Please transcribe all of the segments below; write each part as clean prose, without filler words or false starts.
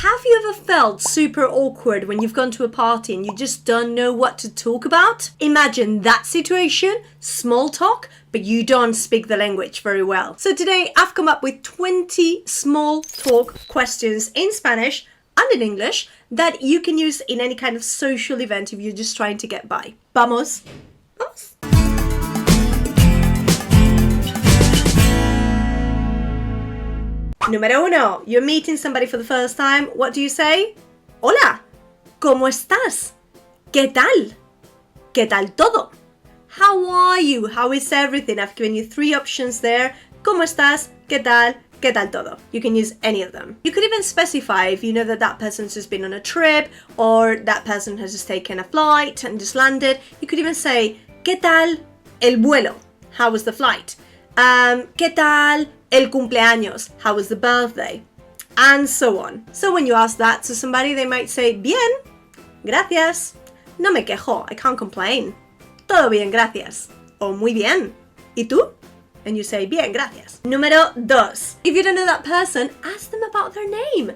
Have you ever felt super awkward when you've gone to a party and you just don't know what to talk about? Imagine that situation, small talk, but you don't speak the language very well. So today I've come up with 20 small talk questions in Spanish and in English that you can use in any kind of social event if you're just trying to get by. Vamos. Vamos. Número uno, you're meeting somebody for the first time. What do you say? Hola, ¿cómo estás? ¿Qué tal? ¿Qué tal todo? How are you? How is everything? I've given you 3 options there. ¿Cómo estás? ¿Qué tal? ¿Qué tal todo? You can use any of them. You could even specify if you know that that person's just been on a trip or that person has just taken a flight and just landed. You could even say, ¿Qué tal el vuelo? How was the flight? ¿Qué tal el cumpleaños? How was the birthday? And so on. So when you ask that to somebody, they might say, Bien, gracias. No me quejo, I can't complain. Todo bien, gracias. O muy bien. ¿Y tú? And you say, Bien, gracias. Número 2. If you don't know that person, ask them about their name.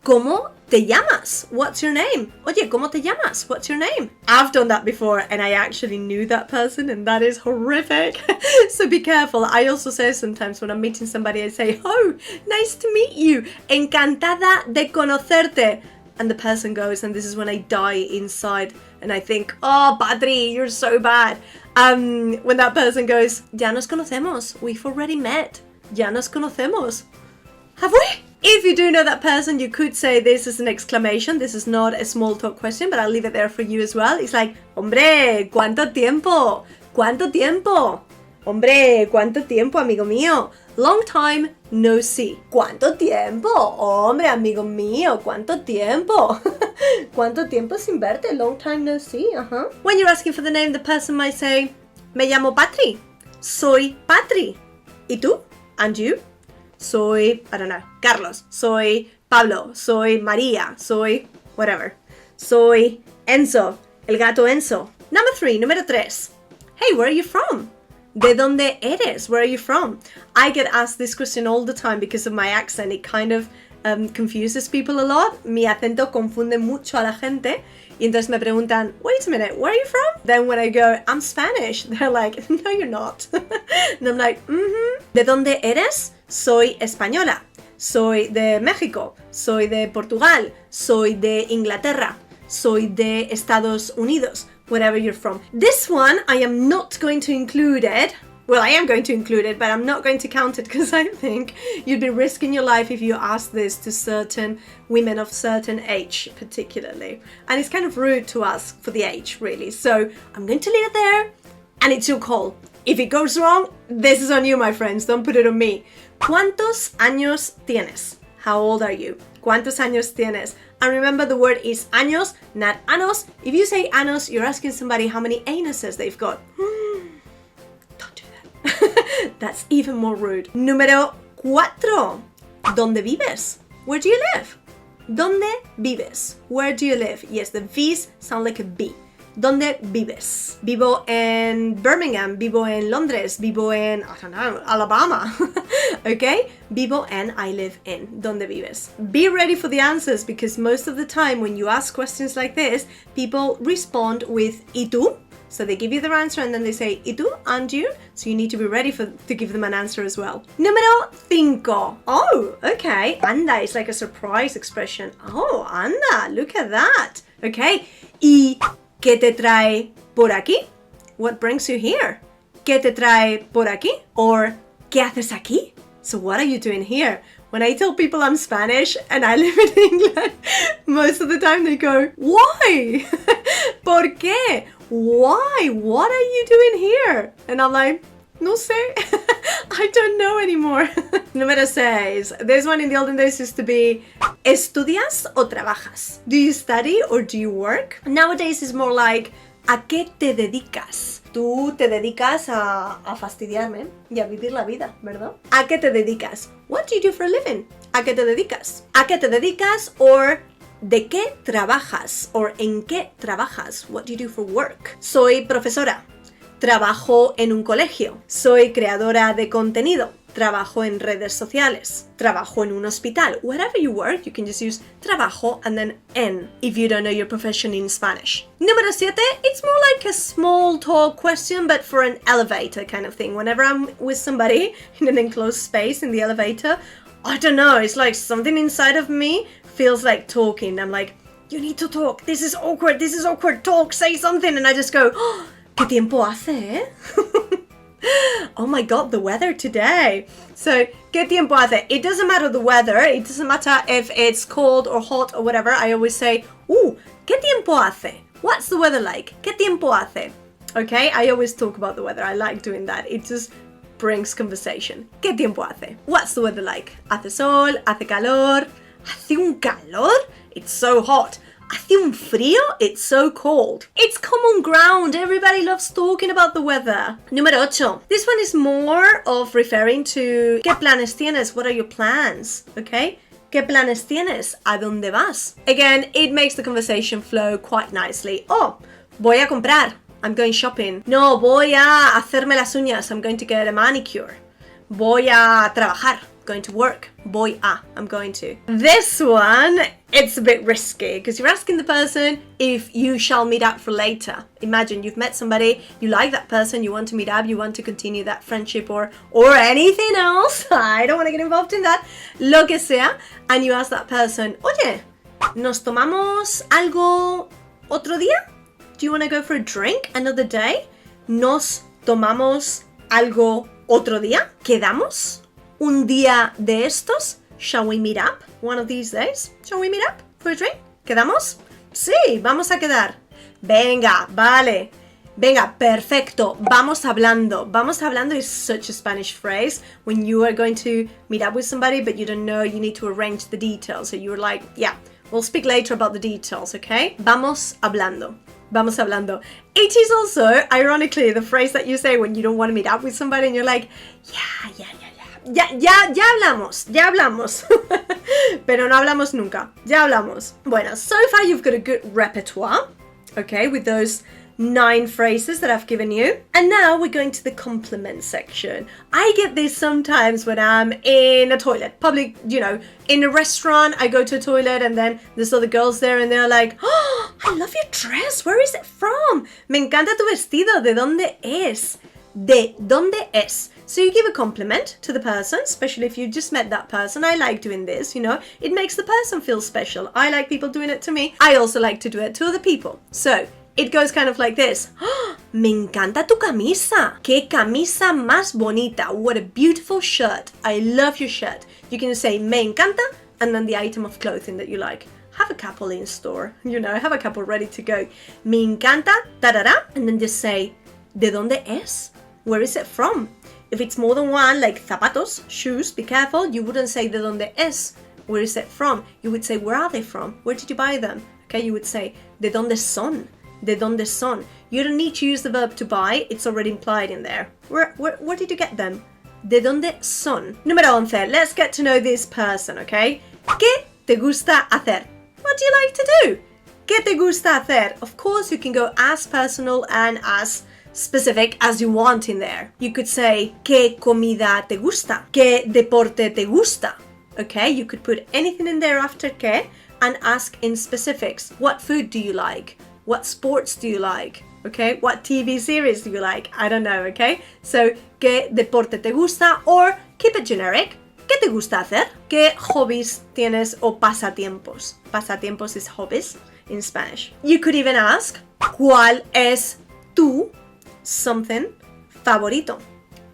¿Cómo te llamas? What's your name? Oye, ¿cómo te llamas? What's your name? I've done that before and I actually knew that person and that is horrific. So be careful. I also say sometimes when I'm meeting somebody, I say, Oh, nice to meet you. Encantada de conocerte. And the person goes, and this is when I die inside and I think, oh, Padri, you're so bad. When that person goes, ya nos conocemos. We've already met. Ya nos conocemos. Have we? If you do know that person, you could say this as an exclamation. This is not a small talk question, but I'll leave it there for you as well. It's like, hombre, ¿cuánto tiempo? ¿Cuánto tiempo? Hombre, ¿cuánto tiempo, amigo mío? Long time no see. ¿Cuánto tiempo? Hombre, amigo mío, ¿cuánto tiempo? ¿Cuánto tiempo sin verte? Long time no see, When you're asking for the name, the person might say, Me llamo Patri. Soy Patri. ¿Y tú? And you? Soy, I don't know, Carlos. Soy Pablo. Soy María. Soy whatever. Soy Enzo. El gato Enzo. Number 3, número 3. Hey, where are you from? ¿De dónde eres? Where are you from? I get asked this question all the time because of my accent. It kind of confuses people a lot. Mi acento confunde mucho a la gente. Y entonces me preguntan, wait a minute, where are you from? Then when I go, I'm Spanish, they're like, no, you're not. And I'm like, ¿De dónde eres? Soy española. Soy de México. Soy de Portugal. Soy de Inglaterra. Soy de Estados Unidos. Wherever you're from. This one, I am not going to include it. Well, I am going to include it, but I'm not going to count it because I think you'd be risking your life if you ask this to certain women of certain age, particularly. And it's kind of rude to ask for the age, really. So I'm going to leave it there, and it's your call. If it goes wrong, this is on you, my friends. Don't put it on me. ¿Cuántos años tienes? How old are you? ¿Cuántos años tienes? And remember, the word is años, not anos. If you say anos, you're asking somebody how many anuses they've got. Don't do that. That's even more rude. Número 4. ¿Dónde vives? Where do you live? ¿Dónde vives? Where do you live? Yes, the V's sound like a B. ¿Dónde vives? Vivo en Birmingham, vivo en Londres, vivo en, I don't know, Alabama. Okay? Vivo en, I live in. ¿Dónde vives? Be ready for the answers because most of the time when you ask questions like this, people respond with ¿y tú? So they give you their answer and then they say ¿y tú? And you? So you need to be ready to give them an answer as well. Número 5. Oh, okay. Anda, it's like a surprise expression. Oh, anda, look at that. Okay. ¿Y qué te trae por aquí? What brings you here? ¿Qué te trae por aquí? Or ¿qué haces aquí? So what are you doing here? When I tell people I'm Spanish and I live in England, most of the time they go, why? ¿Por qué? Why? What are you doing here? And I'm like, no sé. I don't know anymore. Número 6. This one in the olden days used to be, ¿estudias o trabajas? Do you study or do you work? Nowadays it's more like, ¿a qué te dedicas? Tú te dedicas a fastidiarme y a vivir la vida, ¿verdad? ¿A qué te dedicas? What do you do for a living? ¿A qué te dedicas? ¿A qué te dedicas? Or ¿de qué trabajas? Or ¿en qué trabajas? What do you do for work? Soy profesora. Trabajo en un colegio. Soy creadora de contenido. trabajo en redes sociales, trabajo en un hospital. Wherever you work, you can just use trabajo and then en if you don't know your profession in Spanish. Número 7, it's more like a small talk question, but for an elevator kind of thing. Whenever I'm with somebody in an enclosed space in the elevator, I don't know, it's like something inside of me feels like talking. I'm like, you need to talk, this is awkward, talk, say something. And I just go, oh, ¿qué tiempo hace, eh? Oh my god, the weather today. So, ¿qué tiempo hace? It doesn't matter the weather, it doesn't matter if it's cold or hot or whatever. I always say, ¿qué tiempo hace? What's the weather like? ¿Qué tiempo hace? Okay, I always talk about the weather. I like doing that. It just brings conversation. ¿Qué tiempo hace? What's the weather like? ¿Hace sol? ¿Hace calor? ¿Hace un calor? It's so hot. ¿Hace un frío? It's so cold. It's common ground. Everybody loves talking about the weather. Número 8. This one is more of referring to ¿qué planes tienes? What are your plans? Okay? ¿Qué planes tienes? ¿A dónde vas? Again, it makes the conversation flow quite nicely. Oh, voy a comprar. I'm going shopping. No, voy a hacerme las uñas. I'm going to get a manicure. Voy a trabajar. Going to work. Voy a. I'm going to. This one, it's a bit risky because you're asking the person if you shall meet up for later. Imagine you've met somebody, you like that person, you want to meet up, you want to continue that friendship or anything else. I don't want to get involved in that. Lo que sea. And you ask that person, oye, ¿nos tomamos algo otro día? Do you want to go for a drink another day? ¿Nos tomamos algo otro día? ¿Quedamos? ¿Un día de estos? Shall we meet up one of these days? Shall we meet up for a drink? ¿Quedamos? Sí, vamos a quedar. Venga, vale. Venga, perfecto. Vamos hablando. Vamos hablando is such a Spanish phrase when you are going to meet up with somebody but you don't know, you need to arrange the details. So you're like, yeah, we'll speak later about the details, okay? Vamos hablando. Vamos hablando. It is also, ironically, the phrase that you say when you don't want to meet up with somebody and you're like, yeah. Ya hablamos. Pero no hablamos nunca. Ya hablamos. Bueno, so far you've got a good repertoire, okay, with those 9 phrases that I've given you. And now we're going to the compliment section. I get this sometimes when I'm in a toilet, public, in a restaurant, I go to a toilet and then there's other girls there and they're like, oh, I love your dress. Where is it from? Me encanta tu vestido. ¿De dónde es? ¿De dónde es? So you give a compliment to the person, especially if you just met that person. I like doing this, it makes the person feel special. I like people doing it to me. I also like to do it to other people. So it goes kind of like this. Oh, me encanta tu camisa. Qué camisa más bonita. What a beautiful shirt. I love your shirt. You can say me encanta and then the item of clothing that you like. Have a couple in store, have a couple ready to go. Me encanta, tarara, and then just say, ¿de dónde es? Where is it from? If it's more than one, like zapatos, shoes, be careful, you wouldn't say de dónde es. Where is it from? You would say, where are they from? Where did you buy them? Okay, you would say, de dónde son? De dónde son? You don't need to use the verb to buy, it's already implied in there. Where did you get them? De dónde son? Número 11, let's get to know this person, okay? ¿Qué te gusta hacer? What do you like to do? ¿Qué te gusta hacer? Of course, you can go as personal and as specific as you want in there. You could say, ¿qué comida te gusta? ¿Qué deporte te gusta? Okay, you could put anything in there after ¿qué and ask in specifics. What food do you like? What sports do you like? Okay, what TV series do you like? I don't know, okay? So, ¿qué deporte te gusta? Or keep it generic. ¿Qué te gusta hacer? ¿Qué hobbies tienes o pasatiempos? Pasatiempos is hobbies in Spanish. You could even ask, ¿cuál es tu something favorito?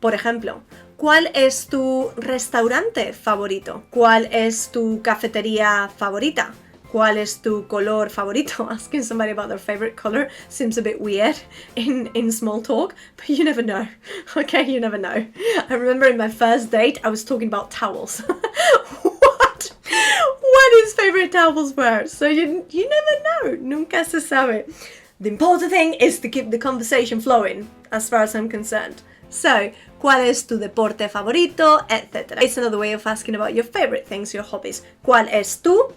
Por ejemplo, ¿cuál es tu restaurante favorito? ¿Cuál es tu cafetería favorita? ¿Cuál es tu color favorito? Asking somebody about their favorite color seems a bit weird in small talk, but you never know. Okay, you never know. I remember in my first date, I was talking about towels. What his favorite towels were. So you never know. Nunca se sabe. The important thing is to keep the conversation flowing, as far as I'm concerned. So, ¿cuál es tu deporte favorito? Etc. It's another way of asking about your favorite things, your hobbies. ¿Cuál es tu?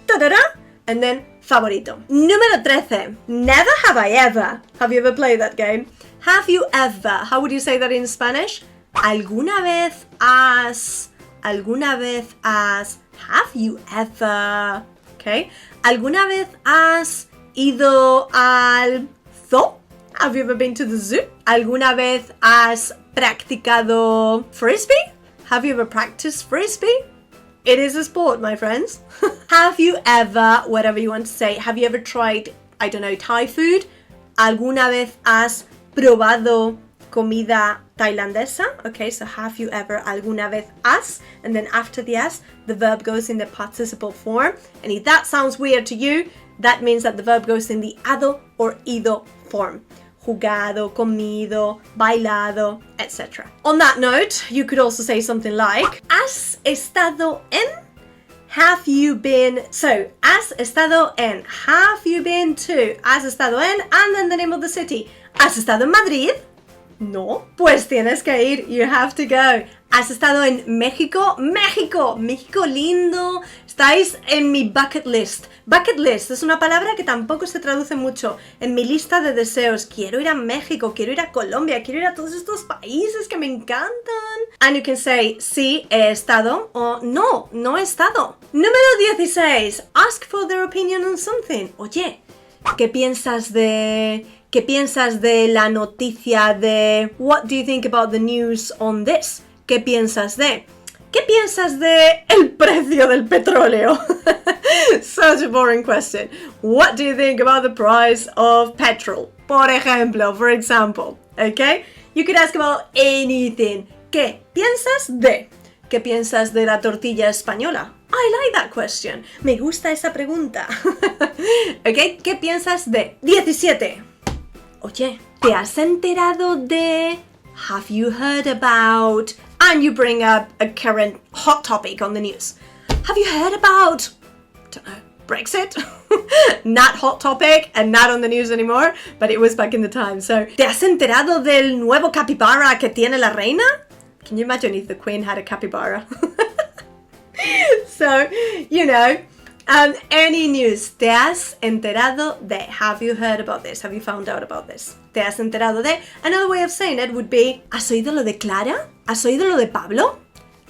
Ta-da-da! And then, favorito. Número 13. Never have I ever. Have you ever played that game? Have you ever? How would you say that in Spanish? ¿Alguna vez has, have you ever, okay? ¿Alguna vez has ido al zoo? Have you ever been to the zoo? ¿Alguna vez has practicado frisbee? Have you ever practiced frisbee? It is a sport, my friends. Have you ever, whatever you want to say, have you ever tried, I don't know, Thai food? ¿Alguna vez has probado comida tailandesa? Okay, so have you ever, alguna vez has, and then after the has, the verb goes in the participle form. And if that sounds weird to you, that means that the verb goes in the ado or ido form. Jugado, comido, bailado, etc. On that note, you could also say something like, ¿has estado en? Have you been? So, ¿has estado en? Have you been to? ¿Has estado en? And then the name of the city. ¿Has estado en Madrid? No. Pues tienes que ir. You have to go. ¿Has estado en México? México. México lindo. Estáis en mi bucket list. Bucket list es una palabra que tampoco se traduce mucho. En mi lista de deseos. Quiero ir a México, quiero ir a Colombia, quiero ir a todos estos países que me encantan. And you can say, sí, he estado, o no, no he estado. Número 16. Ask for their opinion on something. Oye, ¿qué piensas de la noticia de what do you think about the news on this? ¿Qué piensas de el precio del petróleo? Such a boring question. What do you think about the price of petrol? Por ejemplo, for example, okay? You could ask about anything. ¿Qué piensas de? ¿Qué piensas de la tortilla española? I like that question. Me gusta esa pregunta. Okay, ¿qué piensas de? 17. Oye, ¿te has enterado de? Have you heard about? And you bring up a current hot topic on the news. Have you heard about, I don't know, Brexit? Not hot topic and not on the news anymore, but it was back in the time. So, ¿te has enterado del nuevo capybara que tiene la reina? Can you imagine if the queen had a capybara? So, you know, any news. ¿Te has enterado de? Have you heard about this? Have you found out about this? ¿Te has enterado de? Another way of saying it would be, ¿has oído lo de Clara? ¿Has oído lo de Pablo?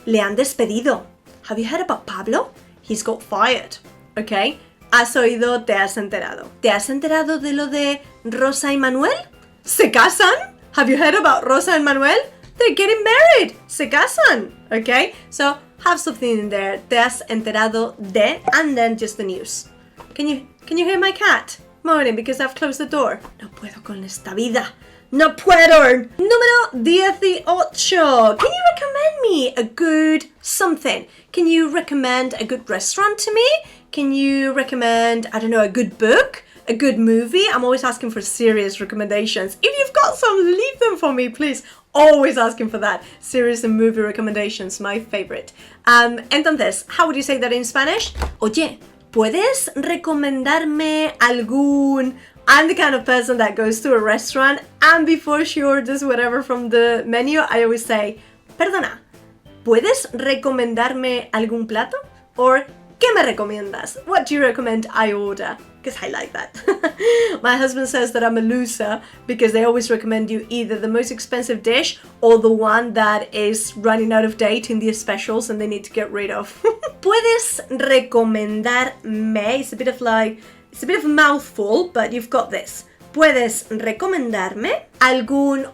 Le han despedido. Have you heard about Pablo? He's got fired. Okay? ¿Has oído? ¿Te has enterado? ¿Te has enterado de lo de Rosa y Manuel? ¿Se casan? Have you heard about Rosa and Manuel? They're getting married. Se casan. Okay? So, have something in there. ¿Te has enterado de? And then just the news. Can you hear my cat moaning because I've closed the door? No puedo con esta vida. No puedo. Número 18. Can you recommend me a good something? Can you recommend a good restaurant to me? Can you recommend, I don't know, a good book? A good movie? I'm always asking for serious recommendations. If you've got some, leave them for me, please. Always asking for that. Series and movie recommendations, my favorite. Entonces, how would you say that in Spanish? Oye, ¿puedes recomendarme algún... I'm the kind of person that goes to a restaurant and before she orders whatever from the menu, I always say, perdona, ¿puedes recomendarme algún plato? Or, ¿qué me recomiendas? What do you recommend I order? Because I like that. My husband says that I'm a loser because they always recommend you either the most expensive dish or the one that is running out of date in the specials and they need to get rid of. ¿Puedes recomendarme? It's a bit of a mouthful, but you've got this. ¿Puedes recomendarme algún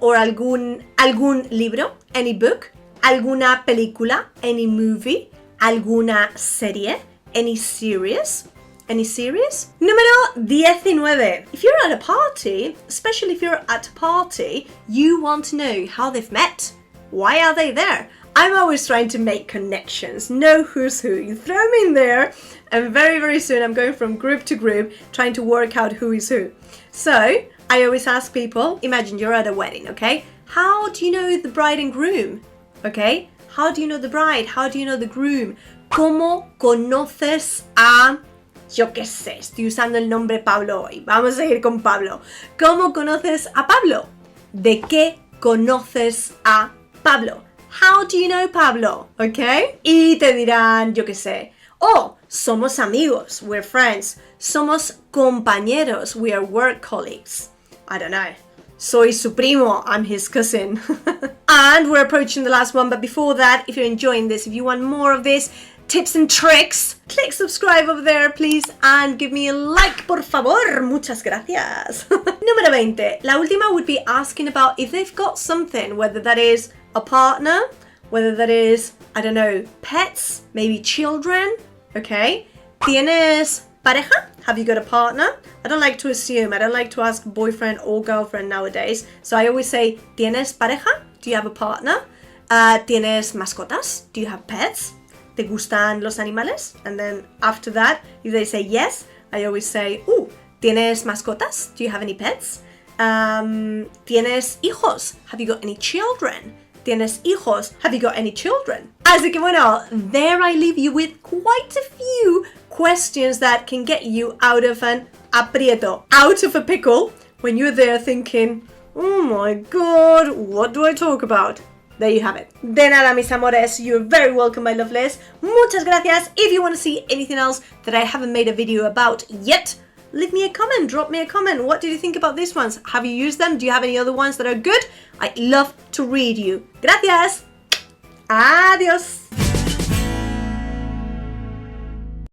libro? Any book? ¿Alguna película? Any movie? ¿Alguna serie? Any series? Any series? Número 19. If you're at a party, especially if you're at a party, you want to know how they've met. Why are they there? I'm always trying to make connections, know who's who. You throw me in there, and very, very soon I'm going from group to group, trying to work out who is who. So, I always ask people, imagine you're at a wedding, okay? How do you know the bride and groom? Okay? How do you know the bride? How do you know the groom? ¿Cómo conoces a... Yo qué sé, estoy usando el nombre Pablo hoy. Vamos a ir con Pablo. ¿Cómo conoces a Pablo? ¿De qué conoces a Pablo? How do you know Pablo? ¿Ok? Y te dirán, yo qué sé. Oh, somos amigos. We're friends. Somos compañeros. We are work colleagues. I don't know. Soy su primo. I'm his cousin. And we're approaching the last one, but before that, if you're enjoying this, if you want more of this, tips and tricks, click subscribe over there, please, and give me a like, por favor. Muchas gracias. Número 20. La última would be asking about if they've got something, whether that is a partner, whether that is, I don't know, pets, maybe children, okay? ¿Tienes pareja? Have you got a partner? I don't like to assume. I don't like to ask boyfriend or girlfriend nowadays. So I always say, ¿tienes pareja? Do you have a partner? ¿Tienes mascotas? Do you have pets? ¿Te gustan los animales? And then after that, if they say yes, I always say, ¿tienes mascotas? Do you have any pets? ¿Tienes hijos? Have you got any children? ¿Tienes hijos? Have you got any children? Así que bueno, there I leave you with quite a few questions that can get you out of an aprieto, out of a pickle, when you're there thinking, oh my god, what do I talk about? There you have it. De nada, mis amores. You're very welcome, my lovelies. Muchas gracias. If you want to see anything else that I haven't made a video about yet, leave me a comment. Drop me a comment. What did you think about these ones? Have you used them? Do you have any other ones that are good? I'd love to read you. Gracias. Adiós.